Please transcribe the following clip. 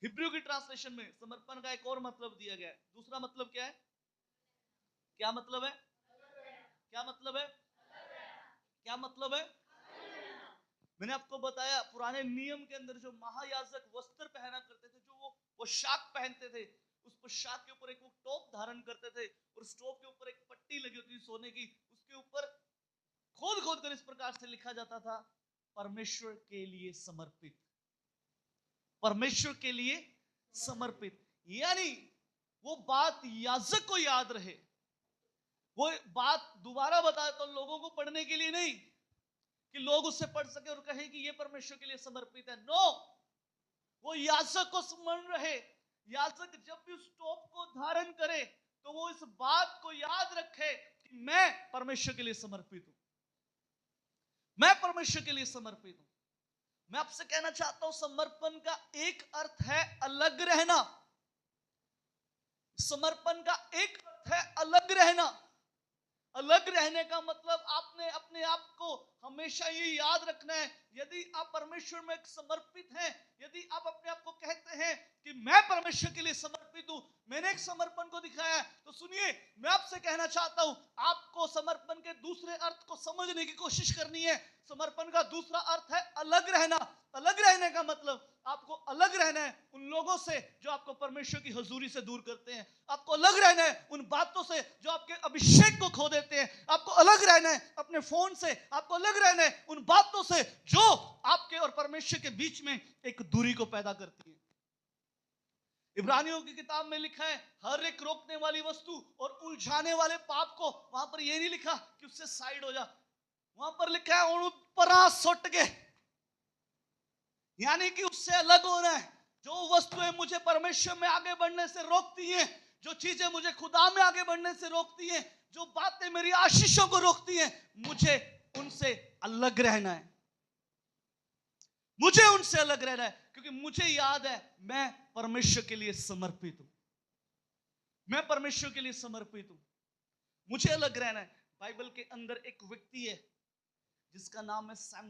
Hebrew की translation में समर्पण का एक और मतलब दिया गया है। दूसरा मतलब क्या है? क्या मतलब है? क्या मतलब है? क्या मतलब है? मैंने आपको बताया पुराने नियम के अंदर जो महायाजक वस्त्र पहना करते थे, जो वो पोशाक पहनते थे, उस पोशाक के ऊपर एक वो टोप धारण करते थे और उस टोप के ऊपर एक पट्टी लगी होती थी सोने की। उसके ऊपर खोद खोद कर इस प्रकार से लिखा जाता था, परमेश्वर के लिए समर्पित, परमेश्वर के लिए समर्पित। यानी वो बात याजक को याद रहे, वो बात दोबारा बताए तो लोगों को पढ़ने के लिए नहीं कि लोग उससे पढ़ सके और कहें कि ये परमेश्वर के लिए समर्पित है। नो, वो याजक को स्मरण रहे। याजक जब भी उस टोप को धारण करे तो वो इस बात को याद रखे कि मैं परमेश्वर के लिए समर्पित हूं, मैं परमेश्वर के लिए समर्पित हूं। मैं आपसे कहना चाहता हूं, समर्पण का एक अर्थ है अलग रहना। समर्पण का एक अर्थ है अलग रहना। अलग रहने का मतलब आपने अपने आप को हमेशा ये याद रखना है, यदि आप परमेश्वर में समर्पित हैं, यदि आप अपने आप को कहते हैं कि मैं परमेश्वर के लिए समर्पित हूं, मैंने एक समर्पण को दिखाया है, तो सुनिए, मैं आपसे कहना चाहता हूं, आपको समर्पण के दूसरे अर्थ को समझने की कोशिश करनी है। समर्पण का दूसरा अर्थ है अलग रहना। अलग रहने का मतलब आपको अलग रहना है उन लोगों से जो आपको परमेश्वर की हजूरी से दूर करते हैं। आपको अलग रहना है उन बातों से जो आपके अभिषेक को खो देते हैं। आपको अलग रहना है अपने फोन से। आपको अलग रहना है उन बातों से जो आपके और परमेश्वर के बीच में एक दूरी को पैदा करती है। इब्रानियों की किताब में लिखा है, हर एक रोकने वाली वस्तु और उलझाने वाले पाप को, वहां पर यह नहीं लिखा कि उससे साइड हो जा, वहां पर लिखा है परा सुट के, यानी कि उससे अलग होना है। जो वस्तुएं मुझे परमेश्वर में आगे बढ़ने से रोकती हैं, जो चीजें मुझे खुदा में आगे बढ़ने से रोकती हैं, जो बातें मेरी आशीषों को रोकती हैं, मुझे उनसे अलग रहना है। मुझे उनसे अलग रहना है, क्योंकि मुझे याद है मैं परमेश्वर के लिए समर्पित हूं। मैं परमेश्वर के लिए समर्पित हूं, मुझे अलग रहना है। बाइबल के अंदर एक व्यक्ति है जिसका नाम है सैम